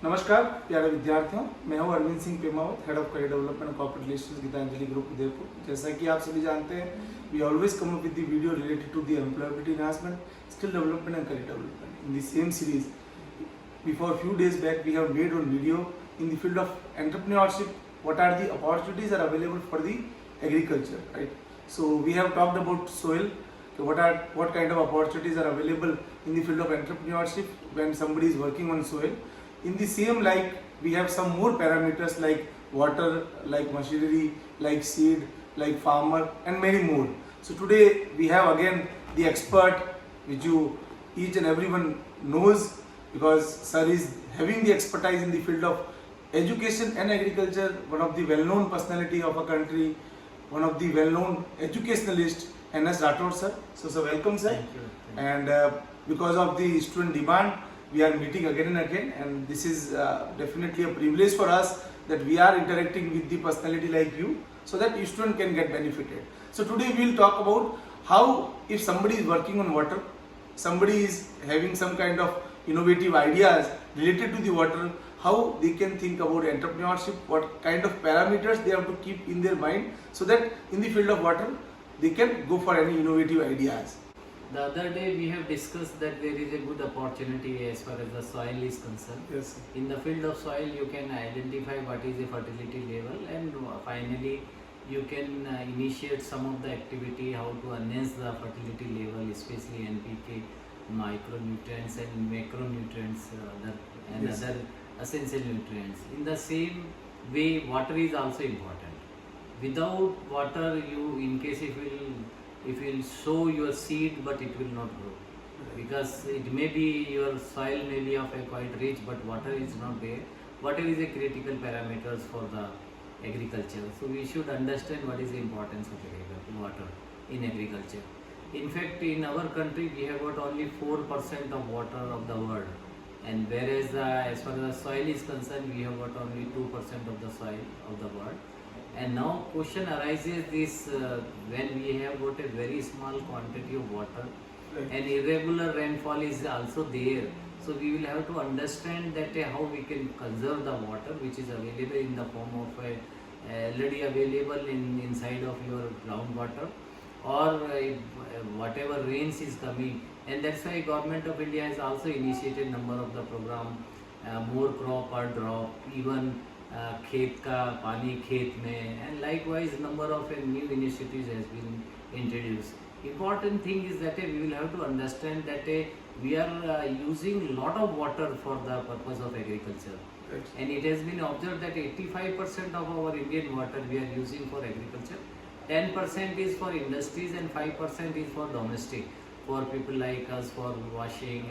नमस्कार प्यारे विद्यार्थियों, मैं हूं Arvind Singh Pemawat, head of career development and corporate relations Gitanjali group Udaipur. जैसा कि आप सभी जानते हैं, we always come up with the video related to the employability enhancement, skill development and career development. In the same series, before few days back we have made one video in the field of entrepreneurship. What are the opportunities are available for the agriculture, right? So we have talked about soil. What kind of opportunities are available in the field of entrepreneurship when somebody is working on soil. In the same, like, we have some more parameters like water, like machinery, like seed, like farmer, and many more. So today we have again the expert, which you each and everyone knows, because sir is having the expertise in the field of education and agriculture, one of the well-known personality of a country, one of the well-known educationalist, N.S. Rathore sir. So welcome sir. Thank you. And because of the student demand, we are meeting again and again, and this is definitely a privilege for us that we are interacting with the personality like you, so that you student can get benefited. So today we will talk about how, if somebody is working on water, somebody is having some kind of innovative ideas related to the water, how they can think about entrepreneurship, what kind of parameters they have to keep in their mind, so that in the field of water they can go for any innovative ideas. The other day we have discussed that there is a good opportunity as far as the soil is concerned. Yes sir. In the field of soil, you can identify what is the fertility level, and finally you can initiate some of the activity how to enhance the fertility level, especially NPK, micronutrients and macronutrients, and Yes. other essential nutrients. In the same way, water is also important. Without water, in case if you sow your seed, but it will not grow, because it may be your soil may be of a quite rich, but water is not there. Water is a critical parameters for the agriculture. So we should understand what is the importance of water in agriculture. In fact, in our country we have got only 4% of water of the world, and whereas as far as the soil is concerned, we have got only 2% of the soil of the world. And now question arises this, when we have got a very small quantity of water, Right. and irregular rainfall is also there. So we will have to understand that how we can conserve the water which is available in the form of already available inside of your groundwater, or whatever rains is coming. And that's why Government of India has also initiated number of the program, more crop per drop, even खेत का पानी खेत में, and likewise number of new initiatives has been introduced. Important thing is that we will have to understand that we are using lot of water for the purpose of agriculture. Right. And it has been observed that 85% of our Indian water we are using for agriculture, 10% is for industries, and 5% is for domestic, for people like us, for washing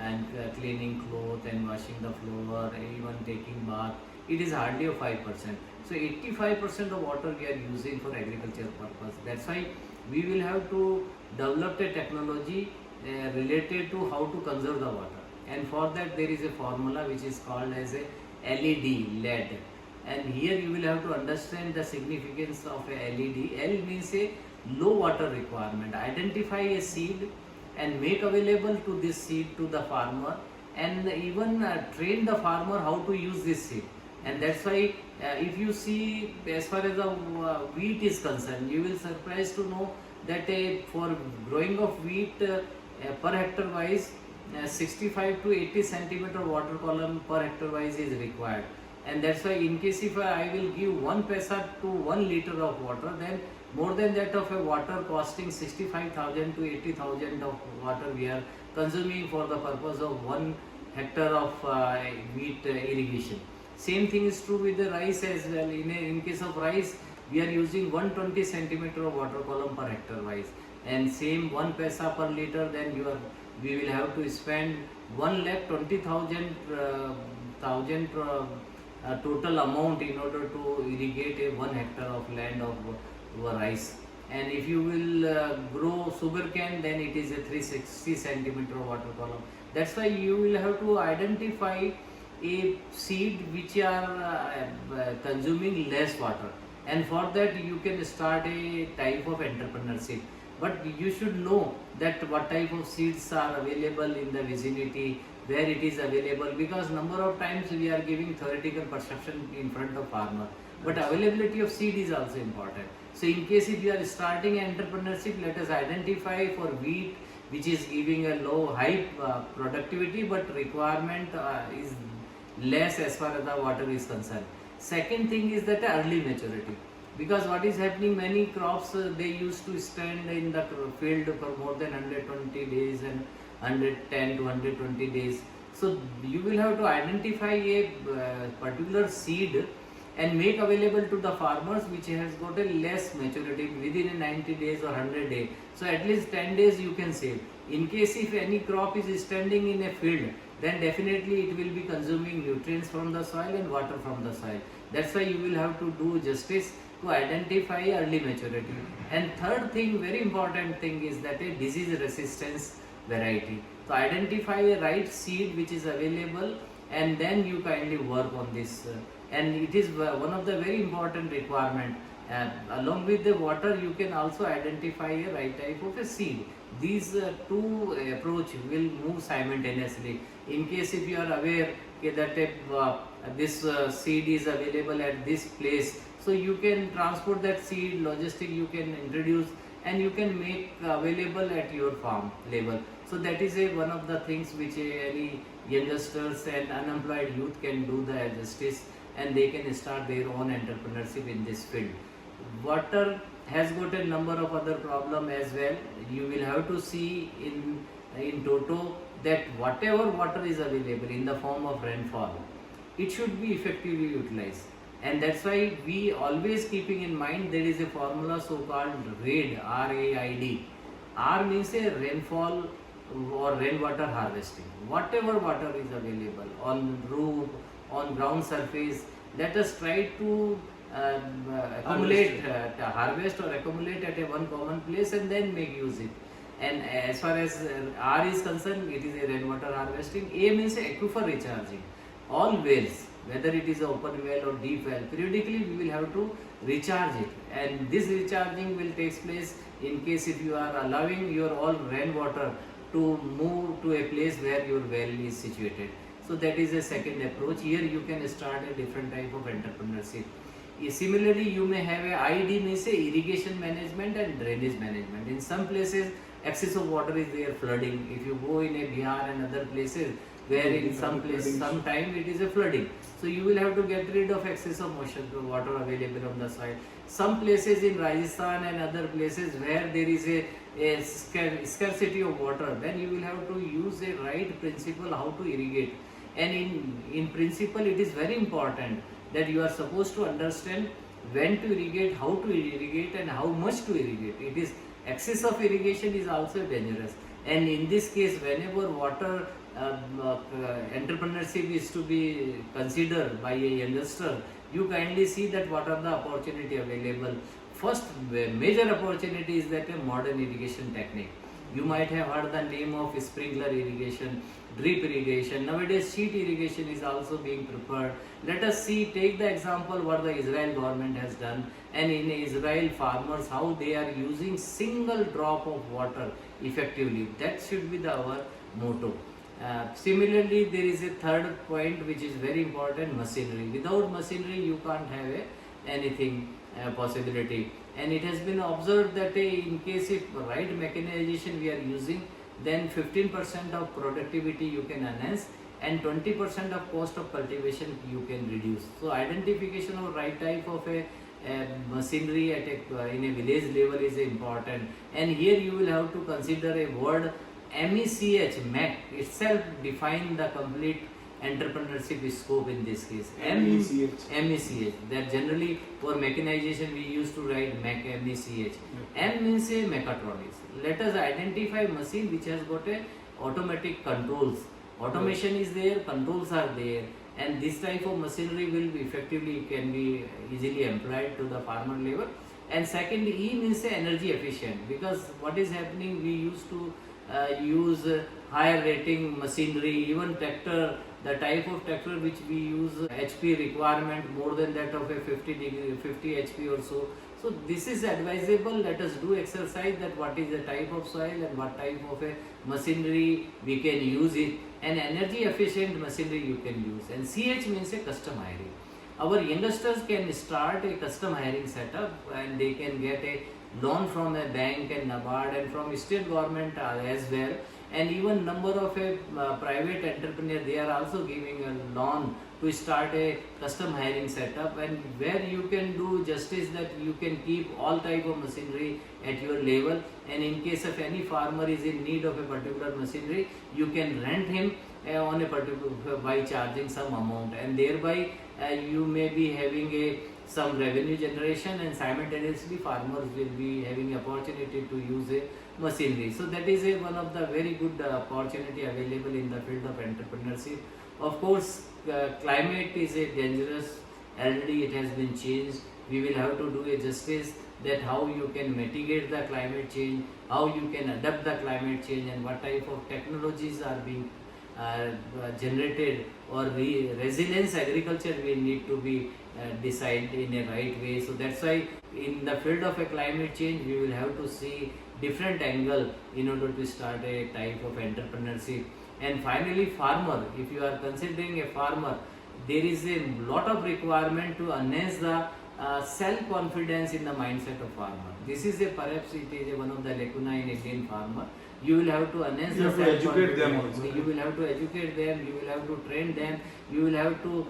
and cleaning clothes and washing the floor, even taking bath. It is hardly 5%. So 85% of water we are using for agriculture purpose. That's why we will have to develop a technology related to how to conserve the water. And for that there is a formula which is called as a LED. And here you will have to understand the significance of a LED. L means a low water requirement. Identify a seed and make available to this seed to the farmer, and even train the farmer how to use this seed. And that's why if you see, as far as the wheat is concerned, you will surprised to know that for growing of wheat per hectare wise, 65 to 80 centimeter water column per hectare wise is required. And that's why in case if I will give 1 paisa to 1 liter of water, then more than that of a water costing 65,000 to 80,000 of water we are consuming for the purpose of 1 hectare of wheat irrigation. Same thing is true with the rice as well. In case of rice, we are using 120 centimeter of water column per hectare wise, and same 1 paisa per liter, then we will have to spend 1,20,000 total amount in order to irrigate a 1 hectare of land of rice. And if you will grow sugarcane, then it is a 360 centimeter water column. That's why you will have to identify a seed which are consuming less water, and for that you can start a type of entrepreneurship. But you should know that what type of seeds are available in the vicinity where it is available, because number of times we are giving theoretical perception in front of farmer, but availability of seed is also important. So in case if you are starting entrepreneurship, let us identify for wheat which is giving a high productivity, but requirement is less as far as the water is concerned. Second thing is that early maturity, because what is happening, many crops they used to stand in the field for more than 120 days and 110 to 120 days. So you will have to identify a particular seed and make available to the farmers which has got a less maturity within a 90 days or 100 days. So at least 10 days you can save. In case if any crop is standing in a field, then definitely it will be consuming nutrients from the soil and water from the soil. That's why you will have to do justice to identify early maturity. And third thing, very important thing, is that a disease resistance variety. So identify a right seed which is available, and then you kindly work on this. And it is one of the very important requirement. Along with the water, you can also identify a right type of a seed. These two approach will move simultaneously. In case if you are aware that this seed is available at this place, so you can transport that seed, logistic you can introduce, and you can make available at your farm level. So that is one of the things which any youngsters and unemployed youth can do the justice, and they can start their own entrepreneurship in this field. Water has got a number of other problems as well. You will have to see in toto that whatever water is available in the form of rainfall, it should be effectively utilized. And that's why we always keeping in mind there is a formula so called RAID, R-A-I-D. R means a rainfall or rainwater harvesting. Whatever water is available on roof, on ground surface, let us try to accumulate, harvest or accumulate at a one common place and then make use it. And as far as R is concerned, it is a rainwater harvesting. A means aquifer recharging. All wells, whether it is an open well or deep well, periodically we will have to recharge it, and this recharging will take place in case if you are allowing your all rainwater to move to a place where your well is situated. So that is a second approach. Here you can start a different type of entrepreneurship. Similarly, you may have a ID means a irrigation management and drainage management. In some places excess of water is there, flooding. If you go in a Bihar and other places where in some place, sometime it is a flooding. So you will have to get rid of excess of moisture, water available on the soil. Some places in Rajasthan and other places where there is a scarcity of water, then you will have to use a right principle how to irrigate. And in principle, it is very important that you are supposed to understand when to irrigate, how to irrigate, and how much to irrigate. It is excess of irrigation is also dangerous. And in this case, whenever water entrepreneurship is to be considered by a youngster, you kindly see that what are the opportunity available. First major opportunity is that a modern irrigation technique. You might have heard the name of sprinkler irrigation, drip irrigation. Nowadays sheet irrigation is also being preferred. Let us take the example what the Israel government has done, and in Israel farmers how they are using single drop of water effectively. That should be our motto. Similarly, there is a third point which is very important: machinery. Without machinery you can't have anything possibility. And it has been observed that in case if right mechanization we are using, then 15% of productivity you can enhance and 20% of cost of cultivation you can reduce. So identification of right type of a machinery at in a village level is important. And here you will have to consider a word MECH, MEC itself define the complete entrepreneurship scope in this case. MECH. That generally for mechanization we used to write MECH. M means a mechatronics. Let us identify machine which has got a automatic controls. Automation is there, controls are there, and this type of machinery will be effectively can be easily employed to the farmer level. And second, E means energy efficient, because what is happening, we used to use higher rating machinery, even tractor, the type of tractor which we use HP requirement more than that of a 50 HP or so. So this is advisable. Let us do exercise that what is the type of soil and what type of a machinery we can use it, and energy efficient machinery you can use. And CH means a custom hiring. Our youngsters can start a custom hiring setup and they can get a loan from a bank and NABARD and from state government as well. And even number of a private entrepreneur, they are also giving a loan to start a custom hiring setup, and where you can do justice that you can keep all type of machinery at your level, and in case of any farmer is in need of a particular machinery, you can rent him on a particular by charging some amount, and thereby you may be having a some revenue generation, and simultaneously farmers will be having opportunity to use a machinery. So that is a one of the very good opportunity available in the field of entrepreneurship. Of course, climate is a dangerous, already it has been changed. We will have to do a justice that how you can mitigate the climate change, how you can adapt the climate change, and what type of technologies are being generated, or resilience agriculture will need to be decided in a right way. So that's why in the field of a climate change we will have to see different angle in order to start a type of entrepreneurship. And finally, farmer, if you are considering a farmer, there is a lot of requirement to enhance the self-confidence in the mindset of farmer. This is a perhaps it is a one of the lacuna in Indian farmer. You will have to enhance the self-confidence. You will have to educate them. You will have to train them. You will have to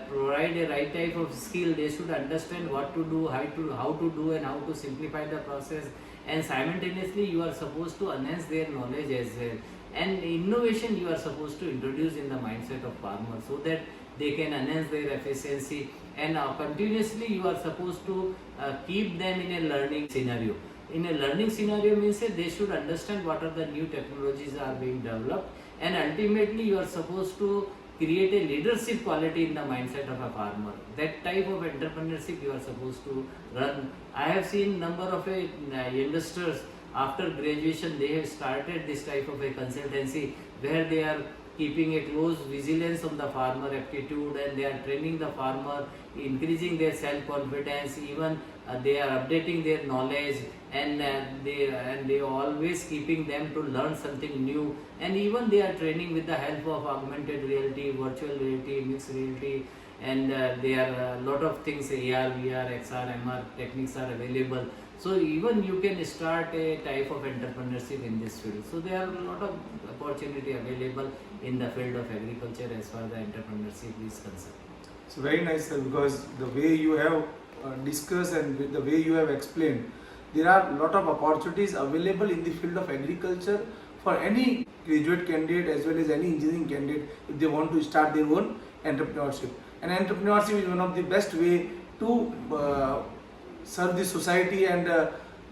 provide a right type of skill. They should understand what to do, how to do, and how to simplify the process. And simultaneously, you are supposed to enhance their knowledge as well. And innovation you are supposed to introduce in the mindset of farmers so that they can enhance their efficiency, and continuously you are supposed to keep them in a learning scenario. In a learning scenario means they should understand what are the new technologies are being developed, and ultimately you are supposed to create a leadership quality in the mindset of a farmer. That type of entrepreneurship you are supposed to run. I have seen number of youngsters after graduation, they have started this type of a consultancy where they are keeping a close vigilance on the farmer aptitude, and they are training the farmer, increasing their self-confidence, even they are updating their knowledge, and they always keeping them to learn something new, and even they are training with the help of augmented reality, virtual reality, mixed reality, and there are a lot of things, AR, VR, XR, MR techniques are available. So even you can start a type of entrepreneurship in this field. So there are a lot of opportunity available in the field of agriculture as far as the entrepreneurship is concerned. So very nice, sir, because the way you have discussed and with the way you have explained, there are a lot of opportunities available in the field of agriculture for any graduate candidate as well as any engineering candidate if they want to start their own entrepreneurship. And entrepreneurship is one of the best way to serve the society, and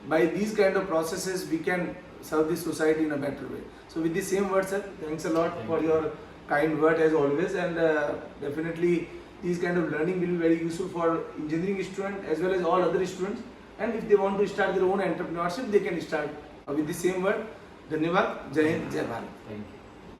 by these kind of processes we can serve the society in a better way. So with the same word, sir, thanks a lot for your kind word as always, and definitely these kind of learning will be very useful for engineering students as well as all other students, and if they want to start their own entrepreneurship they can start with the same word. Dhanyavad, Jai Hind, Jai Bharat. Thank you.